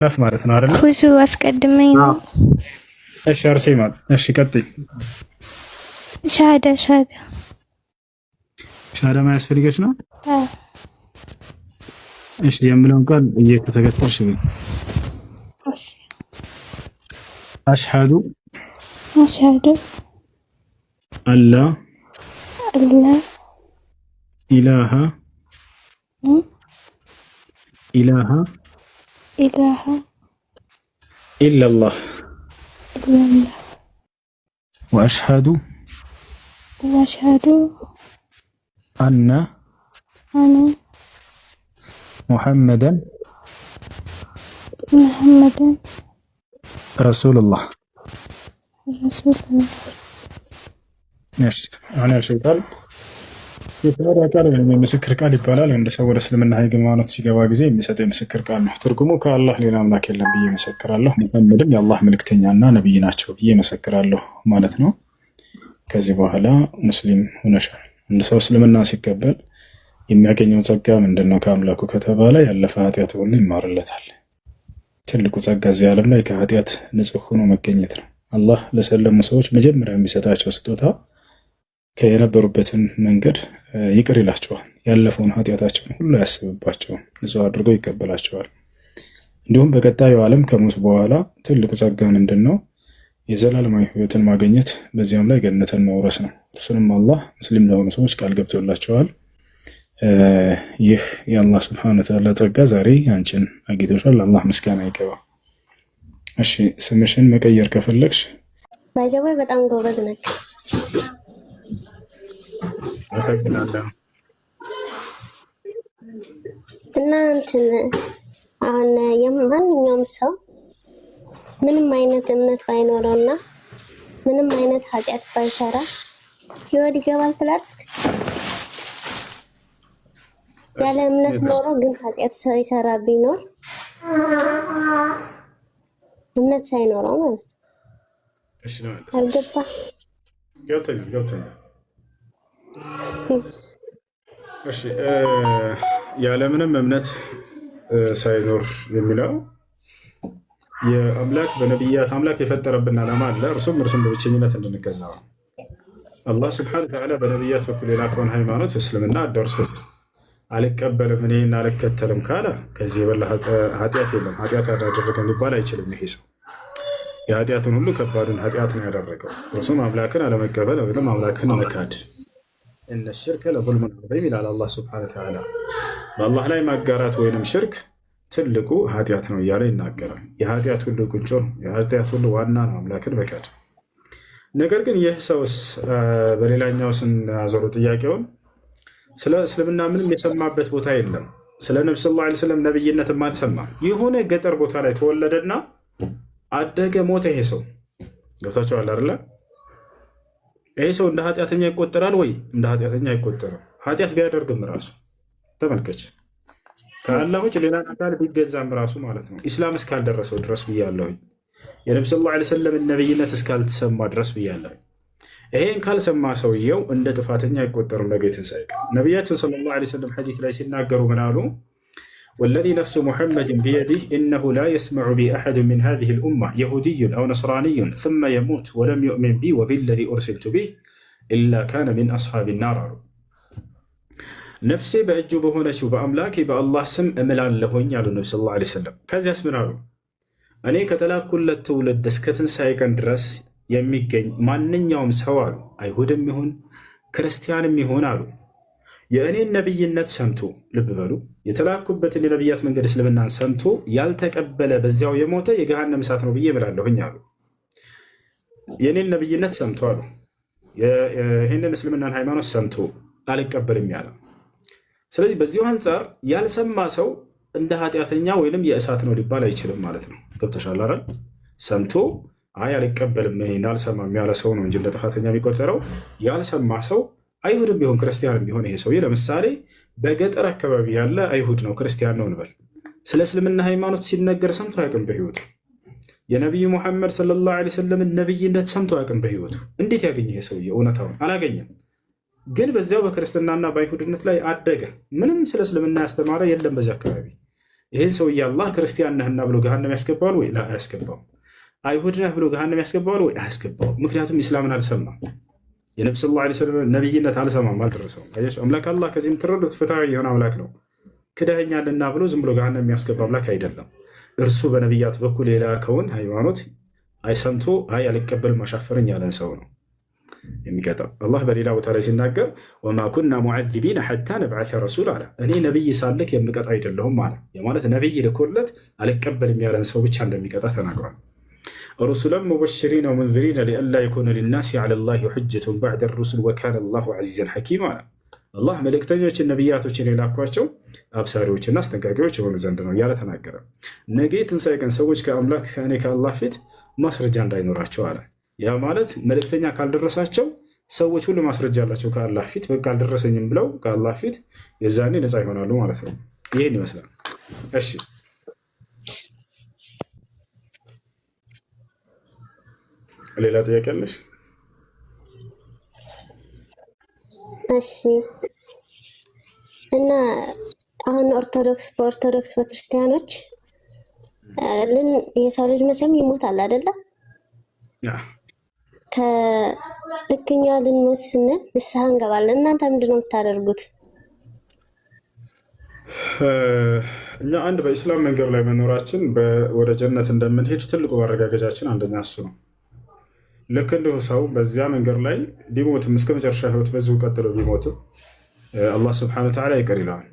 ላፍ ማለት ነው አይደል? ብዙ አስቀድመኝ ነው። እሺ አርሴማ፣ እሺ ቀጥይ። ሻሃዳ ሻሃዳ ማያስፈልገች ነው። እሺ የምለውን ቃል እየተከተልሽ ነው። አሽሃዱ አላ ኢላሃ ኢላላህ ወአሽሃዱ አነ ሙሐመደን ረሱሉላህ። አሁን ያልሽው ቃል የተባለ ቃል ወይም የምስክር ቃል ይባላል። አንድ ሰው ወደ እስልምና ሃይማኖት ሲገባ ጊዜ የሚሰጥ የምስክር ቃል ነው። ትርጉሙ ከአላህ ሌላ አምላክ የለም ብዬ መሰክራለሁ፣ ሙሐመድም የአላህ መልክተኛና ነቢይ ናቸው ብዬ መሰክራለሁ ማለት ነው። ከዚህ በኋላ ሙስሊም ሆነሻል። አንድ ሰው እስልምና ሲቀበል የሚያገኘው ጸጋ ምንድን ነው ከአምላኩ ከተባለ ያለፈ ኃጢአት ሁሉ ይማርለታል። ትልቁ ጸጋ እዚህ ዓለም ላይ ከኃጢአት ንጹህ ሆኖ መገኘት ነው። አላህ ለሰለሙ ሰዎች መጀመሪያ የሚሰጣቸው ስጦታ የነበሩበትን መንገድ ይቅር ይላቸዋል። ያለፈውን ኃጢአታቸውን ሁሉ አያስብባቸውም፣ ንጹህ አድርጎ ይቀበላቸዋል። እንዲሁም በቀጣዩ ዓለም ከሞት በኋላ ትልቁ ጸጋ ምንድን ነው? የዘላለማዊ ሕይወትን ማግኘት፣ በዚያም ላይ ገነትን መውረስ ነው። እርሱንም አላህ ሙስሊም ለሆኑ ሰዎች ቃል ገብቶላቸዋል። ይህ የአላህ ስብሐነ ወተዓላ ጸጋ ዛሬ አንቺን አግኝቶሻል። አላህ ምስጋና ይገባ። እሺ ስምሽን መቀየር ከፈለግሽ ባይዘወይ በጣም ጎበዝ ነክ እና እንትን አሁን ማንኛውም ሰው ምንም አይነት እምነት ባይኖረውና ምንም አይነት ኃጢአት ባይሰራ ሲወድ ይገባል ትላለህ? ያለ እምነት ኖሮ ግን ኃጢአት ሳይሰራ ቢኖር እምነት ሳይኖረው ማለት ነው። እሺ ነው አልገባ ገብቶኛል። እሺ ያለምንም እምነት ሳይኖር የሚለው የአምላክ በነቢያት አምላክ የፈጠረብን ዓላማ አለ። እርሱም በብቸኝነት እንድንገዛ ነው። አላህ ስብሐነ ወተዓላ በነቢያት በኩል የላከውን ሃይማኖት እስልምና ደርሶ አልቀበልም እኔን አልከተልም ካለ ከዚህ የበላ ኃጢአት የለም። ኃጢአት ያደረገ ሊባል አይችልም። ይሄ ሰው የኃጢአቱን ሁሉ ከባዱን ኃጢአት ነው ያደረገው። እርሱም አምላክን አለመቀበል ወይም አምላክን መካድ። እነ ሽርከ ለዙልሙን ዐዚም ይላል አላህ ሱብሓነሁ ወተዓላ። በአላህ ላይ ማጋራት ወይንም ሽርክ ትልቁ ኃጢአት ነው እያለ ይናገራል። የኃጢአት ሁሉ ቁንጮ ነው፣ የኃጢአት ሁሉ ዋና ነው አምላክን መካድ። ነገር ግን ይህ ሰውስ በሌላኛው ስናዞሩ ጥያቄውን ስለ እስልምና ምንም የሰማበት ቦታ የለም። ስለ ነቢ ሰለላሁ ዐለይሂ ወሰለም ነብይነትም አልሰማም። የሆነ ገጠር ቦታ ላይ ተወለደና አደገ፣ ሞተ። ይሄ ሰው ገብታችኋል አይደለ? ይሄ ሰው እንደ ኃጢአተኛ ይቆጠራል ወይ? እንደ ኃጢአተኛ አይቆጠርም። ኃጢአት ቢያደርግም ራሱ ተመልከች፣ ከአላህ ውጭ ሌላ አካል ቢገዛም ራሱ ማለት ነው ኢስላም እስካልደረሰው ድረስ ብያለሁኝ። የነቢ ሰለላሁ ዐለይሂ ወሰለም ነብይነት እስካልተሰማ ድረስ ብያለሁኝ። ይሄን ካልሰማ ሰውየው እንደ ጥፋተኛ አይቆጠርም። ነገ ትንሣኤ ቀን ነቢያችን ሰለላሁ ዐለይሂ ወሰለም ሐዲስ ላይ ሲናገሩ ምን አሉ? ወለዚ ነፍሱ ሙሐመድን ቢየዲህ ኢነሁ ላ የስመዑ ቢ አሐድን ሚን ሃዚሂል ኡማ የሁድዩን አው ነስራንዩን ሱመ የሙት ወለም ዩእሚን ቢ ወቢለዚ ኡርሲልቱ ቢህ ኢላ ካነ ሚን አስሓቢ ናር አሉ። ነፍሴ በእጁ በሆነችው በአምላኬ በአላህ ስም እምላለሁኝ አሉ ነቢ ሰለላሁ ዐለይሂ ወሰለም። ከዚያስ ምን አሉ? እኔ ከተላኩለት ትውልድ እስከ ትንሣኤ ቀን ድረስ የሚገኝ ማንኛውም ሰው አሉ አይሁድም ይሁን ክርስቲያንም ይሁን አሉ የእኔን ነብይነት ሰምቶ፣ ልብ በሉ፣ የተላኩበትን የነብያት መንገድ እስልምናን ሰምቶ ያልተቀበለ በዚያው የሞተ የገሃነም እሳት ነው ብዬ እምላለሁኝ አሉ። የእኔን ነብይነት ሰምቶ አሉ ይህንን እስልምናን ሃይማኖት ሰምቶ አልቀበልም ያለ። ስለዚህ በዚሁ አንጻር ያልሰማ ሰው እንደ ኃጢአተኛ ወይንም የእሳት ነው ሊባል አይችልም ማለት ነው። ገብተሻል አይደል? ሰምቶ አይ አልቀበልም ይሄን አልሰማም ያለ ሰው ነው እንጂ እንደ ጥፋተኛ የሚቆጠረው ያልሰማ ሰው አይሁድም ቢሆን ክርስቲያንም ቢሆን። ይሄ ሰውዬ ለምሳሌ በገጠር አካባቢ ያለ አይሁድ ነው ክርስቲያን ነው እንበል። ስለ እስልምና ሃይማኖት ሲነገር ሰምቶ አያውቅም በህይወቱ። የነቢዩ ሙሐመድ ሰለላሁ ዐለይሂ ወሰለም ነብይነት ሰምቶ አያውቅም በህይወቱ። እንዴት ያገኘ ይሄ ሰውዬ? እውነታውን አላገኘም። ግን በዚያው በክርስትናና በአይሁድነት ላይ አደገ። ምንም ስለ እስልምና ያስተማረ የለም በዚህ አካባቢ። ይህን ሰውዬ አላህ ክርስቲያን ነህና ብሎ ገሃነም ያስገባዋል ወይ? አያስገባው። አይሁድ ነህ ብሎ ገሃነም ያስገባዋል ወይ? አያስገባው። ምክንያቱም ኢስላምን አልሰማም። የነቢ ስ ላ ስለም ነቢይነት አልሰማም፣ አልደረሰውም። አምላክ አላህ ከዚህ የምትረዱት ፍትሐዊ የሆነ አምላክ ነው። ክደኸኛልና ብሎ ዝም ብሎ ገሃነም የሚያስገባ አምላክ አይደለም። እርሱ በነቢያት በኩል የላከውን ሃይማኖት አይሰምቶ አይ አልቀበልም አሻፈረኝ ያለን ሰው ነው የሚቀጣው። አላህ በሌላ ቦታ ላይ ሲናገር ወማ ኩና ሙዓዚቢነ ሐታ ነብዓተ ረሱል አለ። እኔ ነቢይ ሳልክ የምቀጣ አይደለሁም አለ። ማለት ነቢይ ልኮለት አልቀበልም ያለን ሰው ብቻ እንደሚቀጣ ተናግሯል። ሩሱለን ሙበሽሪነ ወሙንዚሪነ ሊአላ የኩነ ሊናሲ ዐላ ላሂ ሑጀቱን በዕደ ሩሱል ወካነ ላሁ ዐዚዘን ሐኪማ አለ። አላህ መልእክተኞችን ነቢያቶችን የላኳቸው አብሳሪዎችና አስጠንቃቂዎች የሆኑ ዘንድ ነው እያለ ተናገረ። ነገ ትንሣኤ ቀን ሰዎች ከአምላክ ከእኔ ከአላህ ፊት ማስረጃ እንዳይኖራቸው አለ። ያ ማለት መልእክተኛ ካልደረሳቸው ሰዎች ሁሉ ማስረጃ አላቸው ከአላህ ፊት። በቃ አልደረሰኝም ብለው ከአላህ ፊት የዛኔ ነፃ ይሆናሉ ማለት ነው። ይህን ይመስላል። እሺ ሌላ ጥያቄ አለሽ? እሺ እና አሁን በኦርቶዶክስ በክርስቲያኖች የሰው ልጅ መቼም ይሞታል አይደለም? ልክኛ ልንሞት ስንል ንስሐ እንገባለን። እናንተ ምንድነው የምታደርጉት? እኛ አንድ በኢስላም መንገድ ላይ መኖራችን ወደ ጀነት እንደምንሄድ ትልቁ ማረጋገጫችን አንደኛ እሱ ነው። ልክ እንዲሁ ሰው በዚያ መንገድ ላይ ቢሞትም እስከ መጨረሻ ህይወት በዚሁ ቀጥሎ ቢሞትም አላህ ስብሐነሁ ወተዓላ ይቅር ይለዋል።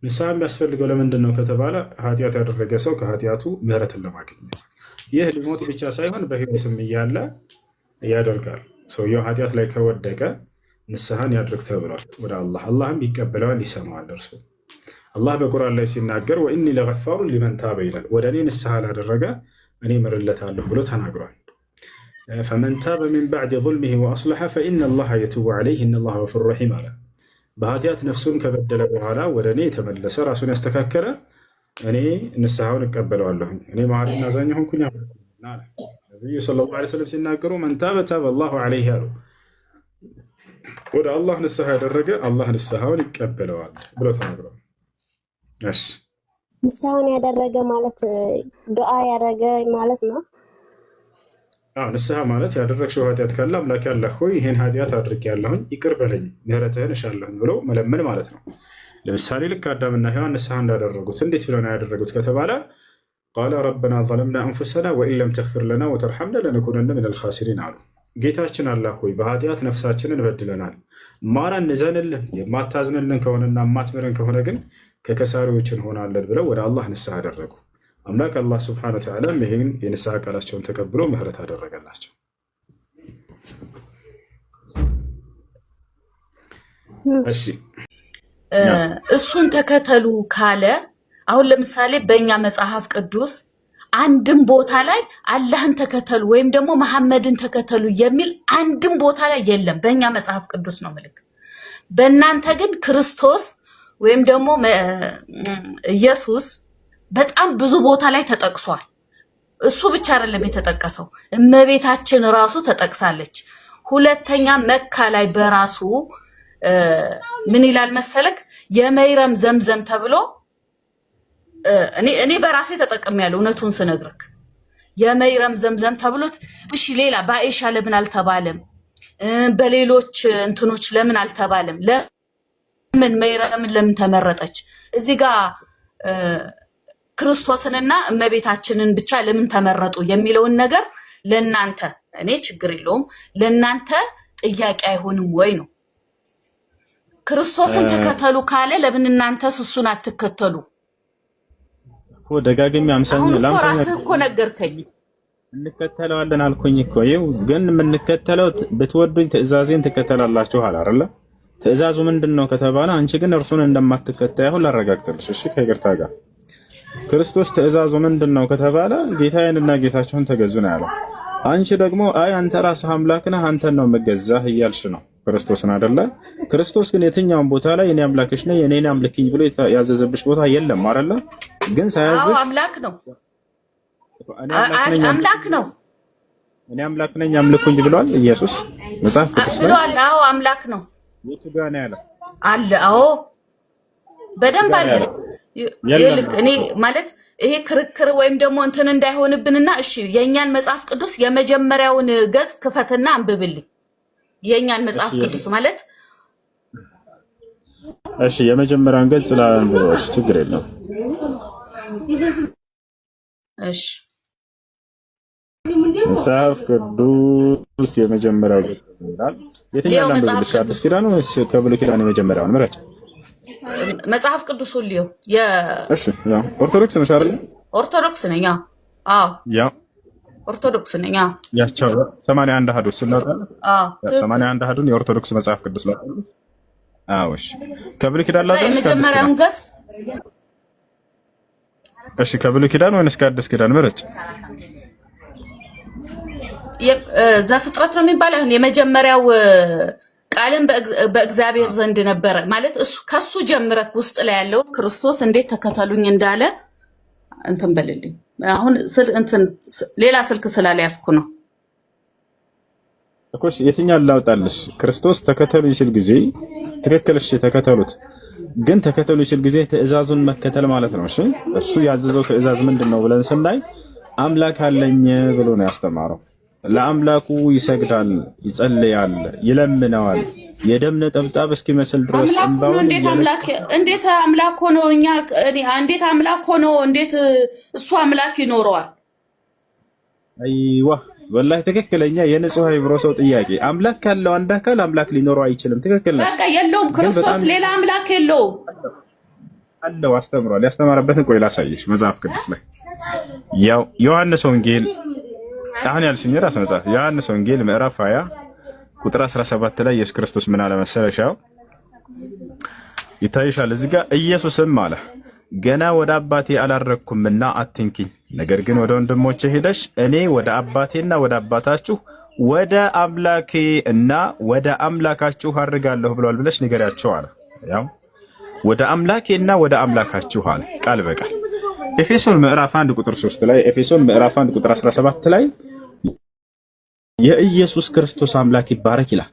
ንስሐ የሚያስፈልገው ለምንድን ነው ከተባለ ኃጢአት ያደረገ ሰው ከኃጢአቱ ምህረትን ለማግኘት። ይህ ሊሞት ብቻ ሳይሆን በህይወትም እያለ ያደርጋል። ሰውየው ኃጢአት ላይ ከወደቀ ንስሐን ያድርግ ተብሏል ወደ አላህ። አላህም ይቀበለዋል፣ ይሰማዋል። እርሱ አላህ በቁርአን ላይ ሲናገር ወኢኒ ለገፋሩን ሊመን ታበ ይላል። ወደ እኔ ንስሐ ላደረገ እኔ ምርለታለሁ ብሎ ተናግሯል። ፈመን ታበ ሚን ባዕድ ዙልሚሂ ወአስለሐ ፈኢነ አላህ የቱቡ ዐለይህ ኢነላህ ገፉር ረሒም አለ። በኃጢአት ነፍሱን ከበደለ በኋላ ወደ እኔ የተመለሰ ራሱን ያስተካከለ እኔ ንስሐውን እቀበለዋለሁኝ፣ እኔ መሐሪና አዛኝ ሆንኩኝ አለ ነቢዩ ሰለላሁ ዐለይሂ ወሰለም ሲናገሩ መን ታበ ታበ አላሁ ዐለይህ አሉ። ወደ አላህ ንስሐ ያደረገ አላህ ንስሐውን ይቀበለዋል ብሎ ተናግረዋል። እሺ ንስሐውን ያደረገ ማለት ዱዓ ያደረገ ማለት ነው። ንስሐ ማለት ያደረግሽው ኃጢአት ካለ አምላክ አላህ ሆይ ይህን ኃጢአት አድርጌያለሁኝ ይቅር በለኝ ምህረትህን እሻለሁኝ ብሎ መለመን ማለት ነው። ለምሳሌ ልክ አዳምና ሔዋን ንስሐ እንዳደረጉት እንዴት ብለው ነው ያደረጉት ከተባለ ቃለ ረበና ዘለምና አንፉሰና ወኢን ለም ተግፊር ለና ወተርሐምና ለነኩነነ ሚነል ኻሲሪን አሉ። ጌታችን አላህ ሆይ በኃጢአት ነፍሳችንን በድለናል፣ ማረን፣ እዘንልን። የማታዝንልን ከሆነና የማትምረን ከሆነ ግን ከከሳሪዎች እንሆናለን ብለው ወደ አላህ ንስሐ አደረጉ። አምላክ አላህ ስብሐነሁ ወተዓላ ይህን የንስሐ ቃላቸውን ተቀብሎ ምህረት አደረገላቸው። እሺ እሱን ተከተሉ ካለ አሁን ለምሳሌ በእኛ መጽሐፍ ቅዱስ አንድም ቦታ ላይ አላህን ተከተሉ ወይም ደግሞ መሐመድን ተከተሉ የሚል አንድም ቦታ ላይ የለም። በእኛ መጽሐፍ ቅዱስ ነው ምልክ። በእናንተ ግን ክርስቶስ ወይም ደግሞ ኢየሱስ በጣም ብዙ ቦታ ላይ ተጠቅሷል። እሱ ብቻ አይደለም የተጠቀሰው፣ እመቤታችን ራሱ ተጠቅሳለች። ሁለተኛ መካ ላይ በራሱ ምን ይላል መሰለክ የመይረም ዘምዘም ተብሎ እኔ በራሴ ተጠቅሜያለሁ። እውነቱን ስነግርክ የመይረም ዘምዘም ተብሎት እሺ፣ ሌላ በአይሻ ለምን አልተባለም? በሌሎች እንትኖች ለምን አልተባለም? ለምን መይረምን ለምን ተመረጠች? እዚህ ጋር ክርስቶስንና እመቤታችንን ብቻ ለምን ተመረጡ የሚለውን ነገር ለናንተ እኔ ችግር የለውም ለናንተ ጥያቄ አይሆንም ወይ ነው። ክርስቶስን ተከተሉ ካለ ለምን እናንተስ እሱን አትከተሉ? ደጋግሜ ራስህ እኮ ነገርከኝ። እንከተለዋለን አልኩኝ እኮ። ይኸው ግን የምንከተለው ብትወዱኝ ትእዛዜን ትከተላላችሁ አይደለ? ትእዛዙ ምንድነው ከተባለ አንቺ ግን እርሱን እንደማትከተይ አሁን ላረጋግጥልሽ። እሺ ከይቅርታ ጋር ክርስቶስ ትእዛዙ ምንድነው ከተባለ ጌታዬንና ጌታችሁን ተገዙ ነው ያለው። አንቺ ደግሞ አይ አንተ ራስህ አምላክ ነህ አንተን ነው መገዛህ እያልሽ ነው ክርስቶስን አይደለ? ክርስቶስ ግን የትኛውን ቦታ ላይ እኔ አምላክሽ ነኝ እኔን አምልኪኝ ብሎ ያዘዘብሽ ቦታ የለም አይደለ? ግን ሳያዝህ አምላክ ነው አምላክ ነው እኔ አምላክ ነኝ አምልኩኝ ብሏል ኢየሱስ መጽሐፍ ቅዱስ ላይ ብሏል። አዎ አምላክ ነው። የቱ ጋር ነው ያለው? አለ። አዎ በደንብ አለ። ይልቅ እኔ ማለት ይሄ ክርክር ወይም ደግሞ እንትን እንዳይሆንብንና እሺ የኛን መጽሐፍ ቅዱስ የመጀመሪያውን ገጽ ክፈትና አንብብልኝ። የኛን መጽሐፍ ቅዱስ ማለት እሺ የመጀመሪያውን ገጽ ላንብብሽ፣ ችግር የለውም። እሺ መጽሐፍ ቅዱስ የመጀመሪያው ገጽ ይላል። የትኛው ላንብብልሽ? አዲስ ኪዳን ወይስ ከብሉይ ኪዳን የመጀመሪያውን ምረጭ። መጽሐፍ ቅዱስ ሁሉ እሺ ያው ኦርቶዶክስ ነሽ አይደል? ኦርቶዶክስ ነኝ። አዎ ያው ኦርቶዶክስ ነኝ። ያቻው 81 አሐዱ ስለታለ 81 አሐዱን የኦርቶዶክስ መጽሐፍ ቅዱስ ላይ እሺ ከብሉይ ኪዳን ላይ የመጀመሪያውን ገጽ እሺ ከብሉይ ኪዳን ወይስ ከአዲስ ኪዳን ምረጭ። ዘፍጥረት ነው የሚባለው። አሁን የመጀመሪያው ቃልም በእግዚአብሔር ዘንድ ነበረ ማለት እሱ ከሱ ጀምረክ ውስጥ ላይ ያለው ክርስቶስ እንዴት ተከተሉኝ እንዳለ እንትን በልልኝ። አሁን ሌላ ስልክ ስላልያዝኩ ነው እኮ። የትኛው ላውጣልሽ? ክርስቶስ ተከተሉኝ ሲል ጊዜ ትክክል፣ እሺ ተከተሉት። ግን ተከተሉኝ ሲል ጊዜ ትእዛዙን መከተል ማለት ነው። እሺ እሱ ያዘዘው ትእዛዝ ምንድነው ብለን ስናይ አምላክ አለኝ ብሎ ነው ያስተማረው። ለአምላኩ ይሰግዳል፣ ይጸልያል፣ ይለምነዋል የደም ነጠብጣብ እስኪመስል ድረስ እንባውን እንዴት አምላክ ሆኖ እንዴት አምላክ ሆኖ እንዴት እሱ አምላክ ይኖረዋል? አይዋ ወላሂ ትክክለኛ የንጹህ አይብሮ ሰው ጥያቄ። አምላክ ካለው አንድ አካል አምላክ ሊኖረው አይችልም። ትክክል ነው። በቃ የለውም። ክርስቶስ ሌላ አምላክ የለውም አለው። አስተምሯል። ያስተማረበትን ቆይ ላሳይሽ መጽሐፍ ቅዱስ ላይ ያው ዮሐንስ ወንጌል አሁን ያልሽኝ ራስ መጽሐፍ ዮሐንስ ወንጌል ምዕራፍ 20 ቁጥር 17 ላይ ኢየሱስ ክርስቶስ ምን አለ መሰለሽ? ያው ይታይሻል እዚህ ጋር ኢየሱስም አለ ገና ወደ አባቴ አላረግኩምና አትንኪኝ፣ ነገር ግን ወደ ወንድሞቼ ሄደሽ እኔ ወደ አባቴና ወደ አባታችሁ ወደ አምላኬ እና ወደ አምላካችሁ አድርጋለሁ ብሏል ብለሽ ንገሪያቸው አለ። ያው ወደ አምላኬና ወደ አምላካችሁ አለ ቃል በቃል። ኤፌሶን ምዕራፍ 1 ቁጥር 3 ላይ ኤፌሶን ምዕራፍ 1 ቁጥር 17 ላይ የኢየሱስ ክርስቶስ አምላክ ይባረክ ይላል።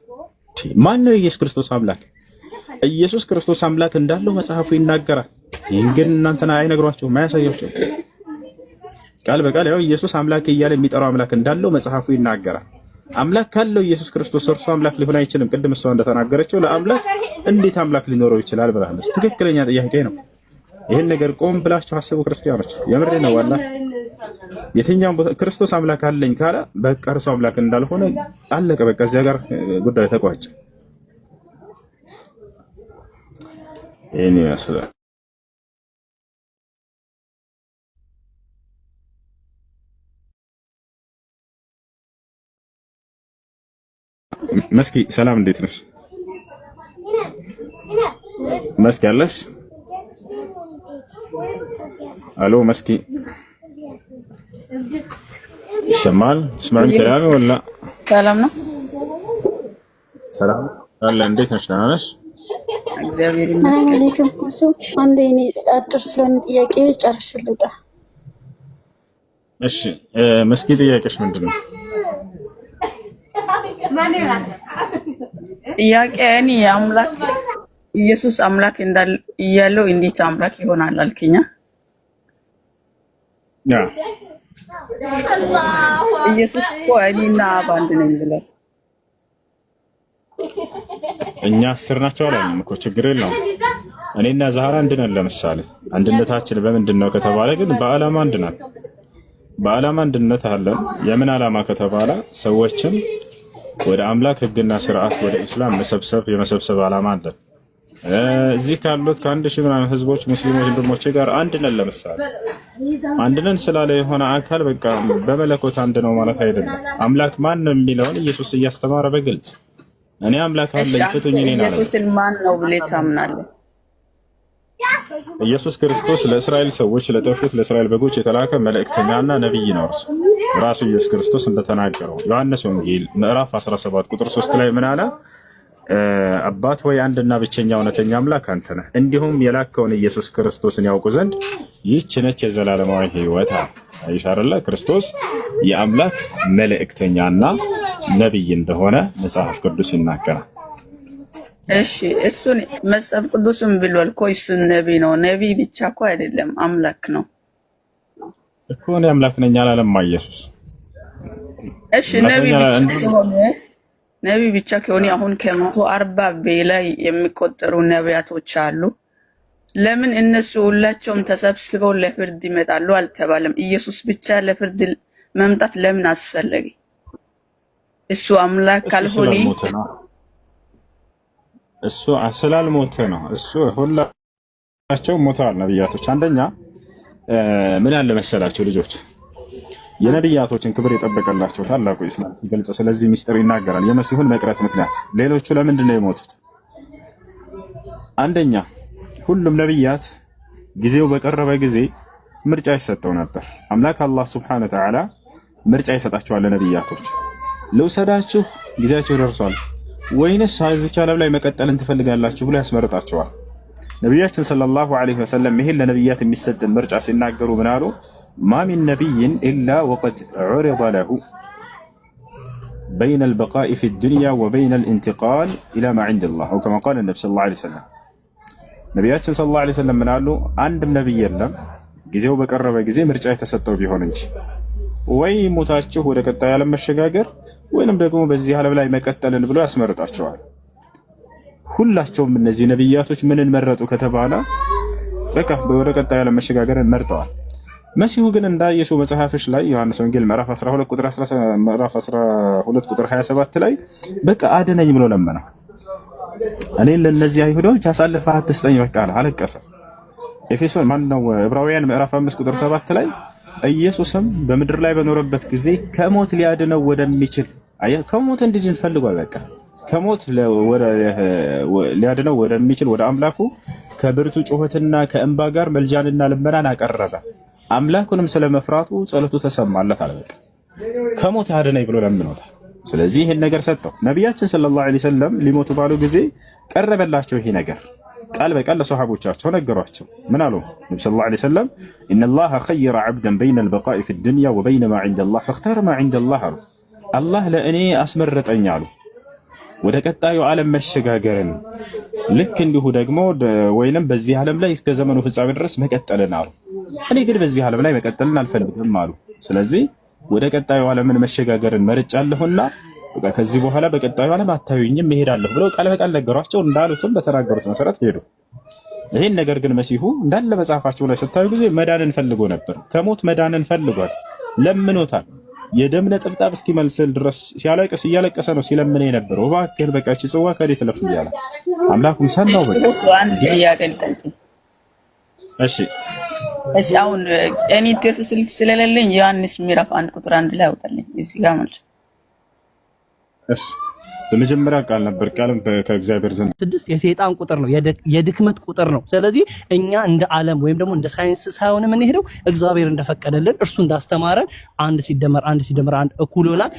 ማን ነው የኢየሱስ ክርስቶስ አምላክ? ኢየሱስ ክርስቶስ አምላክ እንዳለው መጽሐፉ ይናገራል። ይህን ግን እናንተና አይነግሯቸውም፣ አያሳያቸውም። ቃል በቃል ያው ኢየሱስ አምላክ እያለ የሚጠራው አምላክ እንዳለው መጽሐፉ ይናገራል። አምላክ ካለው ኢየሱስ ክርስቶስ እርሱ አምላክ ሊሆን አይችልም። ቅድም እሷ እንደተናገረችው ለአምላክ እንዴት አምላክ ሊኖረው ይችላል ብላለች። ትክክለኛ ጥያቄ ነው። ይህን ነገር ቆም ብላችሁ አስቡ ክርስቲያኖች፣ የምሬ ነው። ዋላ የትኛውም ክርስቶስ አምላክ አለኝ ካለ በቃ እርሱ አምላክ እንዳልሆነ አለቀ። በቃ እዚያ ጋር ጉዳይ ተቋጨ። ይህን ይመስላል። መስኪ ሰላም፣ እንዴት ነሽ? መስኪ አለሽ? አሎ መስኪ ይሰማል? ትስማኝ ከላም ወላ ሰላም ነው? ሰላም አለ። እንዴት ነሽ? ደህና ነሽ? እግዚአብሔር ይመስገን። አለይኩም ሰላም። አንዴ እኔ አጭር ስለሆነ ጥያቄ ጨርሼ ልውጣ። እሺ መስኪ ጥያቄሽ ምንድን ነው? ጥያቄ እኔ አምላክ ኢየሱስ አምላክ እያለው እንዴት አምላክ ይሆናል አልከኛ? ያ ኢየሱስ እኮ እኔና አብ አንድ ነኝ ብሏል። እኛ 10 ናቸው አላለም እኮ። ችግር የለውም። እኔና ዛህራ አንድ ነን። ለምሳሌ አንድነታችን በምንድን ነው ከተባለ ግን በዓላማ አንድ ነን። በዓላማ አንድነት አለን። የምን ዓላማ ከተባለ ሰዎችን ወደ አምላክ ሕግና ስርዓት ወደ ኢስላም የመሰብሰብ ዓላማ አለን። እዚህ ካሉት ከ1000 ምናምን ህዝቦች ሙስሊሞች ወንድሞቼ ጋር አንድ ነን። ለምሳሌ አንድ ነን ስላለ የሆነ አካል በቃ በመለኮት አንድ ነው ማለት አይደለም። አምላክ ማን ነው የሚለውን ኢየሱስ እያስተማረ በግልጽ እኔ አምላክ አለኝ ፍቱኝ ነኝ አለ። ኢየሱስን ማን ነው ብለህ ታምናለህ? ኢየሱስ ክርስቶስ ለእስራኤል ሰዎች ለጠፉት ለእስራኤል በጎች የተላከ መልእክተኛና ነብይ ነው። ራሱ ኢየሱስ ክርስቶስ እንደተናገረው ዮሐንስ ወንጌል ምዕራፍ 17 ቁጥር 3 ላይ ምን አለ? አባት ወይ አንድና ብቸኛ እውነተኛ አምላክ አንተ ነህ፣ እንዲሁም የላከውን ኢየሱስ ክርስቶስን ያውቁ ዘንድ ይህች ነች የዘላለማዊ ሕይወት። አይሻርላ ክርስቶስ የአምላክ መልእክተኛና ነብይ እንደሆነ መጽሐፍ ቅዱስ ይናገራል። እሺ እሱን መጽሐፍ ቅዱስም ብሏል እኮ እሱ ነቢይ ነው። ነቢይ ብቻ እኮ አይደለም አምላክ ነው እኮ። እኔ አምላክ ነኝ አላለማ ኢየሱስ። እሺ ነቢይ ብቻ ከሆነ አሁን ከ140 በላይ የሚቆጠሩ ነቢያቶች አሉ። ለምን እነሱ ሁላቸውም ተሰብስበው ለፍርድ ይመጣሉ አልተባለም? ኢየሱስ ብቻ ለፍርድ መምጣት ለምን አስፈለገ? እሱ አምላክ ካልሆነ እሱ ስላልሞተ ነው። እሱ ሁላቸው ሞተዋል ነቢያቶች። አንደኛ ምን ያለ መሰላቸው ልጆች፣ የነቢያቶችን ክብር የጠበቀላቸው ታላቁ ኢስላም ገልጾ ስለዚህ ሚስጥር ይናገራል። የመሲሁን መቅረት ምክንያት ሌሎቹ ለምንድን ነው የሞቱት? አንደኛ ሁሉም ነቢያት ጊዜው በቀረበ ጊዜ ምርጫ ይሰጠው ነበር። አምላክ አላህ ሱብሓነሁ ወተዓላ ምርጫ ይሰጣቸዋል ለነቢያቶች። ልውሰዳችሁ ጊዜያቸው ደርሷል ወይንስ እዚች ዓለም ላይ መቀጠልን ትፈልጋላችሁ ብሎ ያስመርጣቸዋል። ነቢያችን ሰለላሁ ዐለይሂ ወሰለም ይሄን ለነቢያት የሚሰጥን ምርጫ ሲናገሩ ምን አሉ? ማ ሚን ነቢይን ኢላ ወቀድ ዑሪደ ለሁ በይነ አልበቃኢ ፊ ዱንያ ወበይነ አልኢንቲቃል ኢላ ማ ዐንደላህ አው ከማ ቃለ ነቢ ሰለላሁ ዐለይሂ ወሰለም። ነቢያችን ሰለላሁ ዐለይሂ ወሰለም ምን አሉ? አንድም ነቢይ የለም ጊዜው በቀረበ ጊዜ ምርጫ የተሰጠው ቢሆን እንጂ ወይ ሞታችሁ ወደ ቀጣይ ዓለም መሸጋገር ወይንም ደግሞ በዚህ ዓለም ላይ መቀጠልን ብሎ ያስመርጣቸዋል። ሁላቸውም እነዚህ ነቢያቶች ምንን መረጡ ከተባለ በቃ ወደ ቀጣይ ዓለም መሸጋገርን መርጠዋል። መሲሁ ግን እንዳየሽው መጽሐፍሽ ላይ ዮሐንስ ወንጌል ምዕራፍ 12 ቁጥር 27 ላይ በቃ አድነኝ ብሎ ለመነው። እኔን ለነዚህ አይሁዶች አሳልፈህ አትስጠኝ በቃ አለቀሰ። ኤፌሶን ማነው ዕብራውያን ምዕራፍ 5 ቁጥር 7 ላይ ኢየሱስም በምድር ላይ በኖረበት ጊዜ ከሞት ሊያድነው ወደሚችል ከሞት እንዲድን ፈልጓል። በቃ ከሞት ሊያድነው ወደሚችል ወደ አምላኩ ከብርቱ ጩኸትና ከእንባ ጋር መልጃንና ልመናን አቀረበ። አምላኩንም ስለመፍራቱ ጸሎቱ ተሰማለት አለ። በቃ ከሞት ያድነኝ ብሎ ለምኖታል። ስለዚህ ይሄን ነገር ሰጠው። ነቢያችን ሰለላሁ ዐለይሂ ወሰለም ሊሞቱ ባሉ ጊዜ ቀረበላቸው ይሄ ነገር። ቃል በቃል ለሰሃቦቻቸው ነገሯቸው። ምን አሉ? ነብዩ ሰለላሁ ዐለይሂ ወሰለም ኢነላህ ኸየረ ዐብደን በይነ አልበቃኢ ፊ ዱንያ ወበይነ ማ ዐንደላህ ፈኽተረ ማ ዐንደላህ አሉ። አላህ ለእኔ አስመረጠኝ አሉ ወደ ቀጣዩ ዓለም መሸጋገርን፣ ልክ እንዲሁ ደግሞ ወይንም በዚህ ዓለም ላይ እስከ ዘመኑ ፍጻሜ ድረስ መቀጠልን አሉ። እኔ ግን በዚህ ዓለም ላይ መቀጠልን አልፈልግም አሉ። ስለዚህ ወደ ቀጣዩ ዓለምን መሸጋገርን መርጫለሁና ከዚህ በኋላ በቀጣዩ ዓለም አታዩኝም እሄዳለሁ ብለው ቃል በቃል ነገሯቸው። እንዳሉትም በተናገሩት መሰረት ሄዱ። ይህን ነገር ግን መሲሁ እንዳለ መጽሐፋቸው ላይ ስታዩ ጊዜ መዳንን ፈልጎ ነበር። ከሞት መዳንን ፈልጓል፣ ለምኖታል። የደም ነጠብጣብ እስኪመልስል ድረስ ሲያለቅስ እያለቀሰ ነው ሲለምን የነበረው። እባክህ በቃ እቺ ጽዋ ከኔ ትለፍ እያለ አምላኩም ሰማው። በቃ እሺ አሁን እኔ ትርፍ ስልክ ስለሌለኝ ዮሐንስ ምዕራፍ 1 ቁጥር 1 ላይ አውጣልኝ እዚህ ጋር ማለት ነው። እሺ በመጀመሪያ ቃል ነበር፣ ቃልም ከእግዚአብሔር ዘንድ። 6 የሰይጣን ቁጥር ነው፣ የድክመት ቁጥር ነው። ስለዚህ እኛ እንደ ዓለም ወይም ደግሞ እንደ ሳይንስ ሳይሆን የምንሄደው እግዚአብሔር እንደፈቀደልን እርሱ እንዳስተማረን 1 ሲደመር 1 ሲደመር 1 እኩል ይሆናል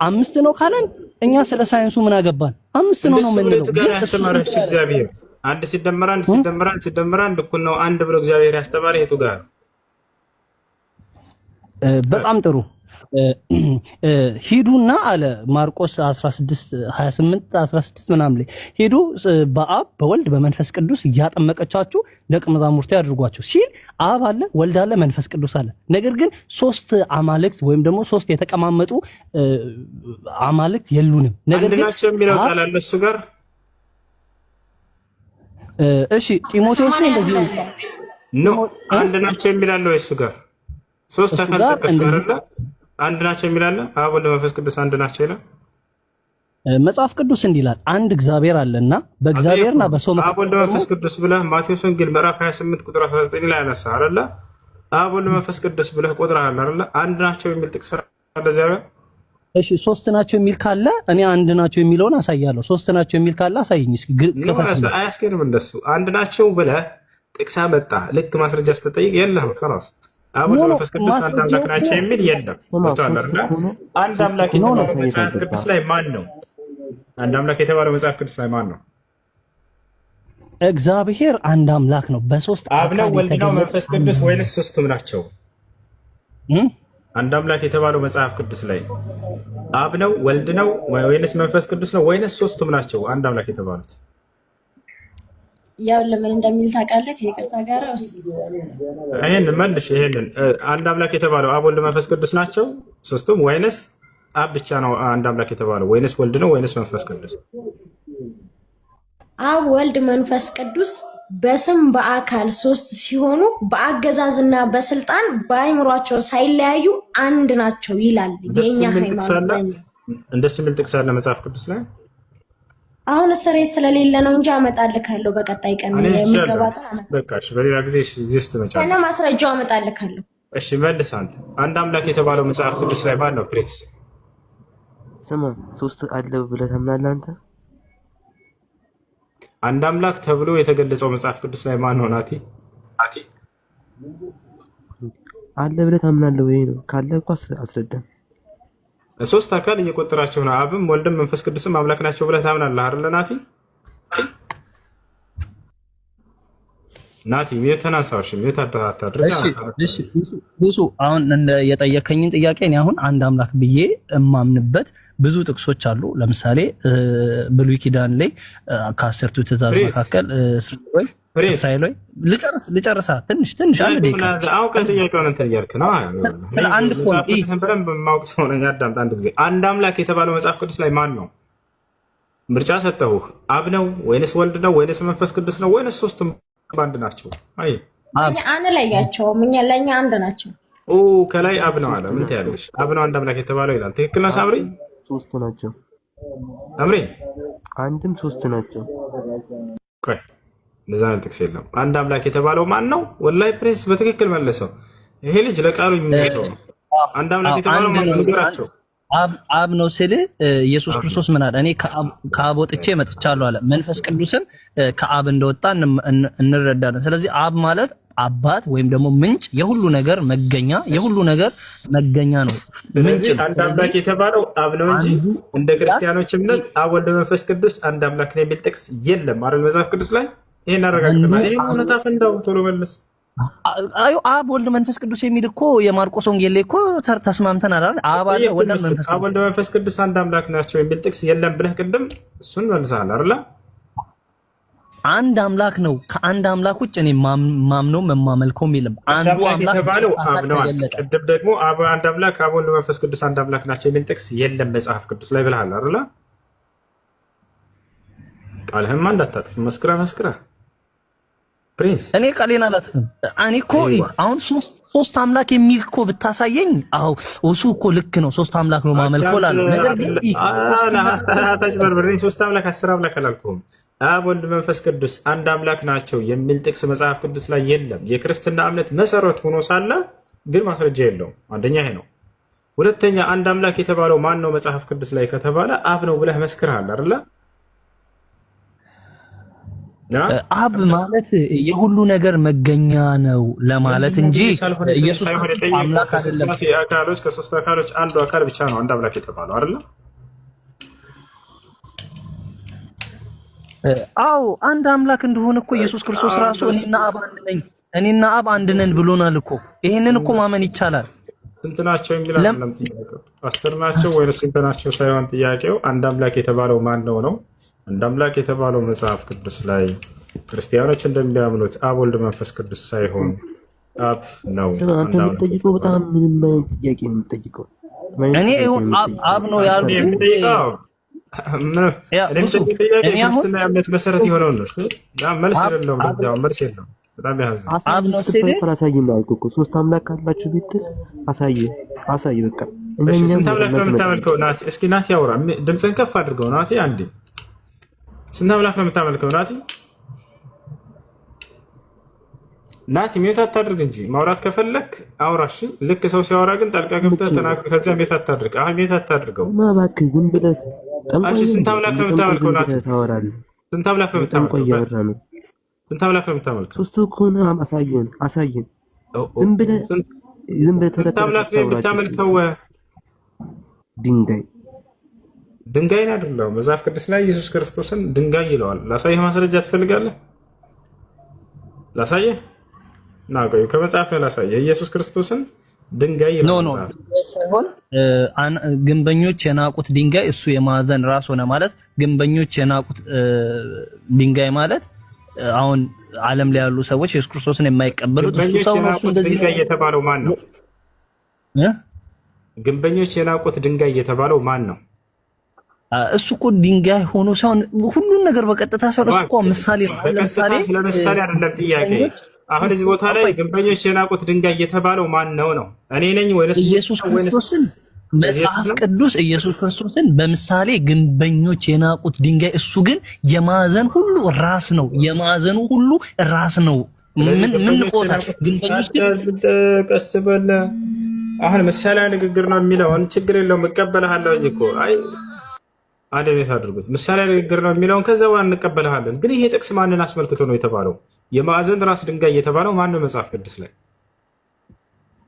5 ነው ካለን እኛ ስለ ሳይንሱ ምን አገባን? 5 ነው የምንለው። ግን ያስተማረሽ እግዚአብሔር 1 ሲደመር 1 ሲደመር 1 ሲደመር 1 እኩል ነው 1 ብሎ እግዚአብሔር ያስተማረ የቱ ጋር? በጣም ጥሩ ሂዱና አለ ማርቆስ 16:28-16 ምናምን ላይ ሄዱ በአብ በወልድ በመንፈስ ቅዱስ እያጠመቀቻችሁ ደቀ መዛሙርቴ አድርጓቸው ሲል አብ አለ፣ ወልድ አለ፣ መንፈስ ቅዱስ አለ። ነገር ግን 3 አማልክት ወይም ደግሞ 3 የተቀማመጡ አማልክት የሉንም። ነገር ግን አንድናቸው የሚለው ቃል አለ እሱ ጋር። እሺ ጢሞቴዎስ ላይ እንደዚህ ነው አንድናቸው የሚላለው እሱ ጋር 3 ተከታተከስ አይደለ? አንድ ናቸው የሚላል አብ ወልድ መንፈስ ቅዱስ አንድ ናቸው ይላል መጽሐፍ ቅዱስ። እንዲህ ይላል አንድ እግዚአብሔር አለና በእግዚአብሔርና በሰው አብ ወልድ መንፈስ ቅዱስ ብለህ ማቴዎስ ወንጌል ምዕራፍ 28 ቁጥር 19 ላይ ያነሳ አይደለ? አብ ወልድ መንፈስ ቅዱስ ብለህ ቆጥረሃል አይደለ? አንድ ናቸው የሚል ጥቅስ አለ እዚያ ጋር። እሺ 3 ናቸው የሚል ካለ እኔ አንድ ናቸው የሚለውን አሳያለሁ። 3 ናቸው የሚል ካለ አሳይኝ እስኪ። አያስኬድም እንደሱ። አንድ ናቸው ብለህ ጥቅስ መጣ ልክ ማስረጃ ስትጠይቅ የለህም خلاص አብ ወልድ መንፈስ ቅዱስ አንድ አምላክ ናቸው የሚል የለም። አንድ አምላክ የተባለው መጽሐፍ ቅዱስ ላይ ማን ነው? አንድ አምላክ የተባለው መጽሐፍ ቅዱስ ላይ ማን ነው? እግዚአብሔር አንድ አምላክ ነው። በ3 አብ ነው፣ ወልድ ነው፣ መንፈስ ቅዱስ ወይንስ ሶስቱም ናቸው? አንድ አምላክ የተባለው መጽሐፍ ቅዱስ ላይ አብ ነው፣ ወልድ ነው ወይንስ መንፈስ ቅዱስ ነው ወይንስ ሶስቱም ናቸው አንድ አምላክ የተባሉት? ያው ለምን እንደሚል ታውቃለህ? ከይቅርታ ጋር ይሄን መልሽ። ይሄንን አንድ አምላክ የተባለው አብ ወልድ መንፈስ ቅዱስ ናቸው ሶስቱም ወይንስ አብ ብቻ ነው አንድ አምላክ የተባለው ወይንስ ወልድ ነው ወይንስ መንፈስ ቅዱስ? አብ ወልድ መንፈስ ቅዱስ በስም በአካል ሶስት ሲሆኑ በአገዛዝና በስልጣን በአይምሯቸው ሳይለያዩ አንድ ናቸው ይላል የኛ ሃይማኖት። እንደሱ የሚል ጥቅስ አለ መጽሐፍ ቅዱስ ላይ? አሁን እስሬ ስለሌለ ነው እንጂ አመጣልካለሁ በቀጣይ ቀን የሚገባትን አመጣልካለሁ። በቃ እሺ፣ በሌላ ጊዜ እዚህ ውስጥ መጫን እና ማስረጃው አመጣልካለሁ። እሺ መልስ አንተ። አንድ አምላክ የተባለው መጽሐፍ ቅዱስ ላይ ማን ነው? ፕሪንስ ስማ፣ ሶስት አለ ብለህ ታምናለህ አንተ? አንድ አምላክ ተብሎ የተገለጸው መጽሐፍ ቅዱስ ላይ ማን ነው? ናቲ አለ ብለህ ታምናለህ ወይ ነው? ካለ እኮ አስረዳም። ሶስት አካል እየቆጠራቸው ነው። አብም ወልድም መንፈስ ቅዱስም አምላክ ናቸው ብለህ ታምናለህ አይደል? ናቲ ሚዩት ተናሳውሽ ሚዩት አታድርግ። እሺ ብዙ አሁን የጠየከኝን ጥያቄ እኔ አሁን አንድ አምላክ ብዬ እማምንበት ብዙ ጥቅሶች አሉ። ለምሳሌ ብሉይ ኪዳን ላይ ከአስርቱ ትእዛዝ መካከል እስራኤል ወይ ልጨርሳ ትንሽ አንድ ደቂቃ አውቀህ ጥያቄውን እንትን እያልክ ነው። አንድ ፖይንት በደንብ የማውቅ ሰው ነኝ። አዳምጥ አንድ ጊዜ። አንድ አምላክ የተባለው መጽሐፍ ቅዱስ ላይ ማን ነው? ምርጫ ሰጠሁህ። አብ ነው ወይንስ ወልድ ነው ወይንስ መንፈስ ቅዱስ ነው ወይንስ ሶስቱም ባንድ ናቸው? አይ አንለያቸውም፣ እኛ ለኛ አንድ ናቸው። ከላይ አብ ነው አለ። ምን ትያለሽ? አብ ነው አንድ አምላክ የተባለው ይላል። ትክክል ነው ሳምሪ? ሶስት ናቸው ሳምሪ፣ አንድም ሶስት ናቸው። ቆይ እንደዛ ነው ጥቅስ የለም። አንድ አምላክ የተባለው ማን ነው? ወላሂ ፕሪንስ በትክክል መለሰው። ይሄ ልጅ ለቃሉ የሚመጣው ነው። አንድ አምላክ የተባለው ማን ነው? ንገራቸው። አብ ነው ሲል ኢየሱስ ክርስቶስ ምን አለ? እኔ ከአብ ወጥቼ መጥቻለሁ አለ። መንፈስ ቅዱስም ከአብ እንደወጣ እንረዳለን። ስለዚህ አብ ማለት አባት ወይም ደግሞ ምንጭ፣ የሁሉ ነገር መገኛ፣ የሁሉ ነገር መገኛ ነው። ምንጭ አንድ አምላክ የተባለው አብ ነው እንጂ እንደ ክርስቲያኖች እምነት አብ ወልድ መንፈስ ቅዱስ አንድ አምላክ ነው የሚል ጥቅስ የለም አይደል መጽሐፍ ቅዱስ ላይ? ይሄን አረጋግጠናል። ይሄን እውነት አፈንዳው ቶሎ መለስ። አዩ አብ ወልድ መንፈስ ቅዱስ የሚል እኮ የማርቆስ ወንጌል ላይ እኮ ተስማምተናል አይደል? አብ አለ ወልድ መንፈስ ቅዱስ አንድ አምላክ ናቸው የሚል ጥቅስ የለም ብለህ ቅድም እሱን መልሰሃል አይደል? አንድ አምላክ ነው። ከአንድ አምላክ ውጭ እኔ ማምነው መማመልከውም የለም። አንዱ አምላክ የተባለው አብ ነው። ቅድም ደግሞ አብ አንድ አምላክ፣ አብ ወልድ መንፈስ ቅዱስ አንድ አምላክ ናቸው የሚል ጥቅስ የለም መጽሐፍ ቅዱስ ላይ ብለሃል አይደል? ቃልህማ እንዳታጥፍ መስክራ ፕሪንስ። እኔ ቃሌን አላጥፍም። እኔ እኮ አሁን ሶስት አምላክ የሚል እኮ ብታሳየኝ፣ አዎ እሱ እኮ ልክ ነው፣ ሶስት አምላክ ነው ማመልከው እላለሁ። ነገር ግን ታጭበርብረኝ። ሶስት አምላክ 10 አምላክ አላልኩም። አብ ወልድ መንፈስ ቅዱስ አንድ አምላክ ናቸው የሚል ጥቅስ መጽሐፍ ቅዱስ ላይ የለም። የክርስትና እምነት መሰረት ሆኖ ሳለ ግን ማስረጃ የለውም። አንደኛ ይሄ ነው። ሁለተኛ አንድ አምላክ የተባለው ማን ነው መጽሐፍ ቅዱስ ላይ ከተባለ አብ ነው ብለህ መስክርሃል አይደል? አብ ማለት የሁሉ ነገር መገኛ ነው ለማለት እንጂ ኢየሱስ አምላክ አይደለም። አካሎች ከሶስት አካሎች አንዱ አካል ብቻ ነው አንድ አምላክ የተባለው አይደል? አዎ አንድ አምላክ እንደሆነ እኮ ኢየሱስ ክርስቶስ ራሱ እኔና አብ አንድ ነን ብሎናል እኮ። ይሄንን እኮ ማመን ይቻላል። ስንት ናቸው የሚል አይደለም ጥያቄው። 10 ናቸው ወይስ ስንት ናቸው ሳይሆን ጥያቄው አንድ አምላክ የተባለው ማን ነው? አንድ አምላክ የተባለው መጽሐፍ ቅዱስ ላይ ክርስቲያኖች እንደሚያምኑት አብ ወልድ መንፈስ ቅዱስ ሳይሆን አብ ነው። አንተ የምትጠይቀው በጣም ምንም አይነት ጥያቄ ነው የምትጠይቀው። እኔ አብ ነው ያሉ ክርስትና እምነት መሰረት የሆነው ነው። መልስ የለውም። መልስ የለውም። በጣም ያሳዝናል። አብ ነው ሲል አሳየኝ አልኩህ እኮ። ሶስት አምላክ ካላችሁ ቤት አሳይ በቃ። ስንት አምላክ ነው የምታመልከው? ናቲ እስኪ ናቲ ያውራ። ድምፅህን ከፍ አድርገው ናቲ አንዴ። ስንት አምላክ ነው የምታመልከው ናቲ? ናቲ ሚዩት አታድርግ እንጂ ማውራት ከፈለክ አውራሽ። ልክ ሰው ሲያወራ ግን ጣልቃ ገብተህ ተናገር። ከዚያ ሚዩት አታድርግ። አሁን ሚዩት አታድርገው። እባክህ ዝም ብለህ ስንት አምላክ ነው የምታመልከው ናቲ? ስንት አምላክ ነው የምታመልከው? ስንት አምላክ ነው የምታመልከው? ሶስቱ ከሆነ አሳየን። ዝም ብለህ ስንት አምላክ ነው የምታመልከው? ድንጋይን አይደለም። መጽሐፍ ቅዱስ ላይ ኢየሱስ ክርስቶስን ድንጋይ ይለዋል። ላሳየህ ማስረጃ ትፈልጋለህ? ላሳየህ ና ቆይ፣ ከመጽሐፍ ላሳየህ። ኢየሱስ ክርስቶስን ድንጋይ ይለዋል ሳይሆን ግንበኞች የናቁት ድንጋይ እሱ የማዕዘን ራስ ሆነ ማለት። ግንበኞች የናቁት ድንጋይ ማለት አሁን ዓለም ላይ ያሉ ሰዎች ኢየሱስ ክርስቶስን የማይቀበሉት እሱ ሰው ነው። እሱ እንደዚህ ድንጋይ የተባለው ማን ነው? ግንበኞች የናቁት ድንጋይ የተባለው ማን ነው? እሱ እኮ ድንጋይ ሆኖ ሳይሆን ሁሉን ነገር በቀጥታ ሳይሆን እሱ እኮ ምሳሌ ነው። ለምሳሌ አይደለም ጥያቄ። አሁን እዚህ ቦታ ላይ ግንበኞች የናቁት ድንጋይ የተባለው ማን ነው ነው? እኔ ነኝ ወይስ ኢየሱስ ክርስቶስን? መጽሐፍ ቅዱስ ኢየሱስ ክርስቶስን በምሳሌ ግንበኞች የናቁት ድንጋይ፣ እሱ ግን የማዕዘን ሁሉ ራስ ነው። የማዕዘኑ ሁሉ ራስ ነው። ምን ቆታል? ግንበኞች ቀስ በለ። አሁን ምሳሌ ንግግር ነው የሚለውን ችግር የለውም እቀበልሃለሁ እኮ። አይ አንድ ቤት አድርጉት። ምሳሌ ንግግር ነው የሚለውን ከዛ በኋላ እንቀበልሃለን። ግን ይሄ ጥቅስ ማንን አስመልክቶ ነው የተባለው? የማዕዘን ራስ ድንጋይ የተባለው ማን ነው? መጽሐፍ ቅዱስ ላይ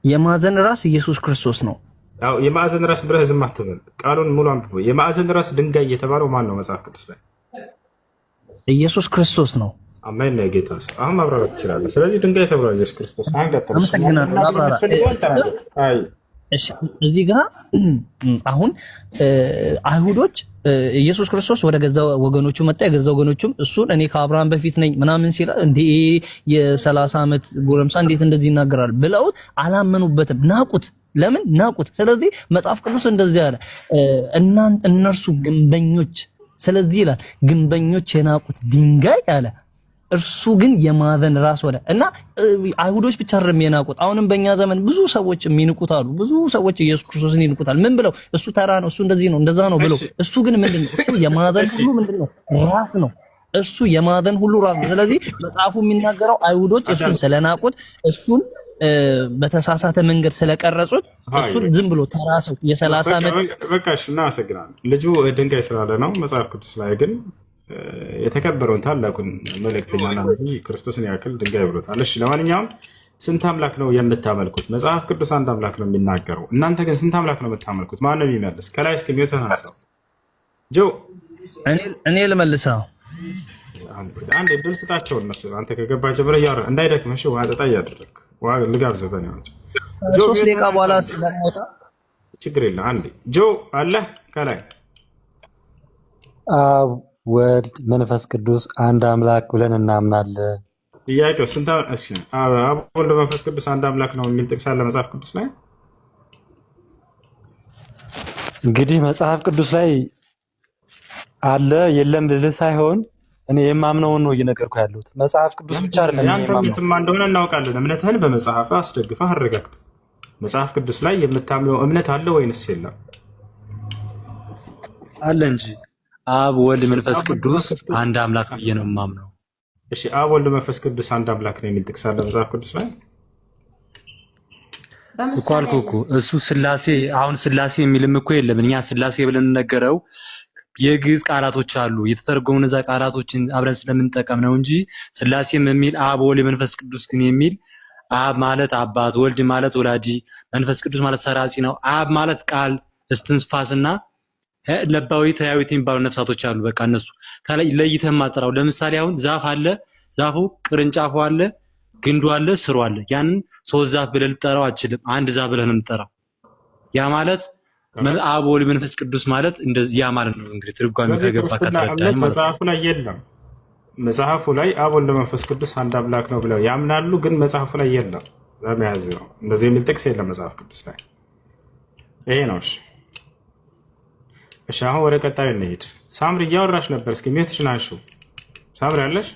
የማዕዘን ራስ ኢየሱስ ክርስቶስ ነው። ያው የማዕዘን ራስ ብለህ ዝም አትበል። ቃሉን ሙሉ አንብቦ የማዕዘን ራስ ድንጋይ የተባለው ማን ነው? መጽሐፍ ቅዱስ ላይ ኢየሱስ ክርስቶስ ነው። አሜን ነው ጌታ። አሁን ማብራራት ትችላለህ። ስለዚህ ድንጋይ ተብሏል ኢየሱስ ክርስቶስ። አመሰግናለሁ። አይ እሺ፣ እዚህ ጋር አሁን አይሁዶች ኢየሱስ ክርስቶስ ወደ ገዛ ወገኖቹ መጣ፣ የገዛ ወገኖቹም እሱን እኔ ከአብርሃም በፊት ነኝ ምናምን ሲል እንዴ የ30 ዓመት ጎረምሳ እንዴት እንደዚህ ይናገራል ብለውት አላመኑበትም፣ ናቁት። ለምን ናቁት? ስለዚህ መጽሐፍ ቅዱስ እንደዚህ አለ፣ እነርሱ ግንበኞች፣ ስለዚህ ይላል ግንበኞች የናቁት ድንጋይ አለ፣ እርሱ ግን የማዕዘን ራስ ሆነ። እና አይሁዶች ብቻ አይደለም የናቁት፣ አሁንም በእኛ ዘመን ብዙ ሰዎች የሚንቁት አሉ። ብዙ ሰዎች ኢየሱስ ክርስቶስን ይንቁታል። ምን ብለው? እሱ ተራ ነው፣ እሱ እንደዚህ ነው፣ እንደዛ ነው ብለው። እሱ ግን ምንድነው? እሱ የማዕዘን ሁሉ ምንድነው? ራስ ነው። እሱ የማዕዘን ሁሉ ራስ ነው። ስለዚህ መጽሐፉ የሚናገረው አይሁዶች እሱን ስለናቁት፣ እሱን በተሳሳተ መንገድ ስለቀረጹት፣ እሱን ዝም ብሎ ተራ ሰው የ30 ዓመት በቃሽ። እናመሰግናለን። ልጁ ድንጋይ ስላለ ነው። መጽሐፍ ቅዱስ ላይ ግን የተከበረውን ታላቁን መልእክተኛና ነቢይ ክርስቶስን ያክል ድንጋይ ብሎታል። እሺ ለማንኛውም ስንት አምላክ ነው የምታመልኩት? መጽሐፍ ቅዱስ አንድ አምላክ ነው የሚናገረው። እናንተ ግን ስንት አምላክ ነው የምታመልኩት? ማን ነው የሚመልስ? ከላይ እስከ ሚወት ተናሳው ጆ እኔ ልመልሰው። አንድ ድል ስጣቸው እነሱ። አንተ ከገባ ጀምረ ያረ እንዳይደክመሽ ውሃ ጠጣ እያደረግ ልጋብዘህ በእናትህ። 3 ደቂቃ በኋላ ስለምወጣ ችግር የለም። አንዴ ጆ አለ ከላይ ወልድ መንፈስ ቅዱስ አንድ አምላክ ብለን እናምናለን። ጥያቄው ስንት? እሺ አብ ወልድ መንፈስ ቅዱስ አንድ አምላክ ነው የሚል ጥቅስ አለ መጽሐፍ ቅዱስ ላይ? እንግዲህ መጽሐፍ ቅዱስ ላይ አለ የለም ልልህ ሳይሆን እኔ የማምነውን ነው እየነገርኩ ያለሁት። መጽሐፍ ቅዱስ ብቻ አይደለም ያንተም እንደሆነ እናውቃለን። እምነትህን በመጽሐፍ አስደግፈህ አረጋግጥ። መጽሐፍ ቅዱስ ላይ የምታምነው እምነት አለ ወይንስ የለም? አለ እንጂ አብ ወልድ መንፈስ ቅዱስ አንድ አምላክ ብዬ ነው የማምነው። እሺ አብ ወልድ መንፈስ ቅዱስ አንድ አምላክ ነው የሚል ጥቅስ አለ መጽሐፍ ቅዱስ ላይ? እኮ አልኩህ እኮ እሱ ስላሴ፣ አሁን ስላሴ የሚልም እኮ የለም። እኛ ስላሴ ብለን ነገረው የግዕዝ ቃላቶች አሉ የተተረጎሙ እነዛ ቃላቶችን አብረን ስለምንጠቀም ነው እንጂ ስላሴም የሚል አብ ወልድ መንፈስ ቅዱስ ግን የሚል አብ ማለት አባት፣ ወልድ ማለት ወላዲ፣ መንፈስ ቅዱስ ማለት ሰራጺ ነው። አብ ማለት ቃል እስትንፋስና ለባዊት ህያዊት የሚባሉ ነፍሳቶች አሉ። በቃ እነሱ ለይተህ ማጥራው። ለምሳሌ አሁን ዛፍ አለ፣ ዛፉ ቅርንጫፉ አለ፣ ግንዱ አለ፣ ስሩ አለ። ያንን 3 ዛፍ ብለህ ልጠራው አትችልም። አንድ ዛፍ ብለህ ነው የምትጠራው። ያ ማለት አብ ወልድ መንፈስ ቅዱስ ማለት እንደዚህ ያ ማለት ነው። እንግዲህ ትርጓሜ ከገባ ከተረዳኝ መጽሐፉ ላይ የለም። መጽሐፉ ላይ አብ ወልድ መንፈስ ቅዱስ አንድ አምላክ ነው ብለው ያምናሉ፣ ግን መጽሐፉ ላይ የለም። ለመያዝ ነው እንደዚህ የሚል ጥቅስ የለም መጽሐፍ ቅዱስ ላይ። ይሄ ነው። እሺ አሁን ወደ ቀጣዩ እንሂድ። ሳምሪ እያወራሽ ነበር። እስኪ ሜትሽን አንሺው። ሳምሪ አለሽ?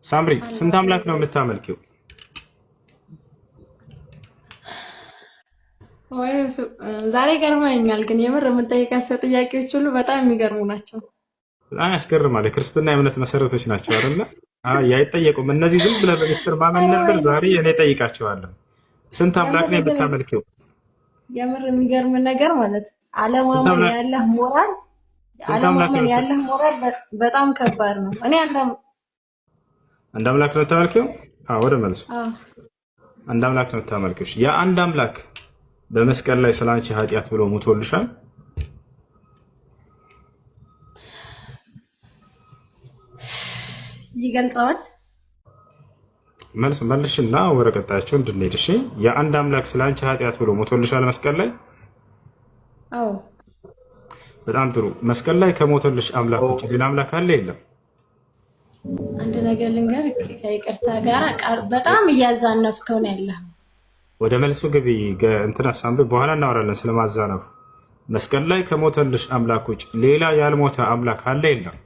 ሳምሪ ስንት አምላክ ነው የምታመልኪው? ወይ ዛሬ ገርመኛል። ግን የምር የምጠይቃቸው ጥያቄዎች ሁሉ በጣም የሚገርሙ ናቸው። በጣም ያስገርማል። የክርስትና የእምነት መሰረቶች ናቸው አይደለ? አይጠየቁም። እነዚህ ዝም ብለህ በሚስጥር ማመን ነበር። ዛሬ እኔ ጠይቃቸዋለሁ። ስንት አምላክ ነው የምታመልኪው? የምር የሚገርም ነገር ማለት አለማመን ያለህ ሞራል በጣም ከባድ ነው። እኔ አንድ አምላክ ነው የምታመልኪው? ወደ መልሱ አንድ አምላክ ነው የምታመልኪው። ያ አንድ አምላክ በመስቀል ላይ ስላንቺ ኃጢአት ብሎ ሞቶልሻል። ይገልጸዋል። መልሽና ወደ ቀጣያቸው እንድንሄድ። እሺ የአንድ አምላክ ስላንቺ ኃጢአት ብሎ ሞቶልሻል መስቀል ላይ? አዎ። በጣም ጥሩ። መስቀል ላይ ከሞተልሽ አምላክ ውጭ ሌላ አምላክ አለ? የለም። አንድ ነገር ልንገር ከይቅርታ ጋር በጣም እያዛነፍከው ነው ያለው። ወደ መልሱ ግቢ እንትና ሳምብ በኋላ እናወራለን ስለማዛነፉ። መስቀል ላይ ከሞተልሽ አምላክ ውጭ ሌላ ያልሞተ አምላክ አለ የለም?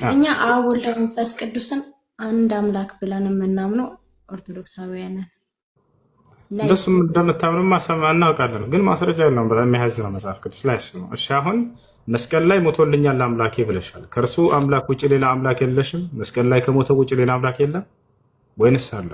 እኛ አብ ወልድ መንፈስ ቅዱስን አንድ አምላክ ብለን የምናምነው ኦርቶዶክሳውያን ነን። እንደሱም እንደምታምኑማ እናውቃለን፣ ግን ማስረጃ የለውም። በጣም የሚያሳዝነው መጽሐፍ ቅዱስ ላይ እሱ ነው። እሺ አሁን መስቀል ላይ ሞቶልኛል አምላኬ ብለሻል። ከእርሱ አምላክ ውጭ ሌላ አምላክ የለሽም? መስቀል ላይ ከሞተ ውጭ ሌላ አምላክ የለም ወይንስ አለ?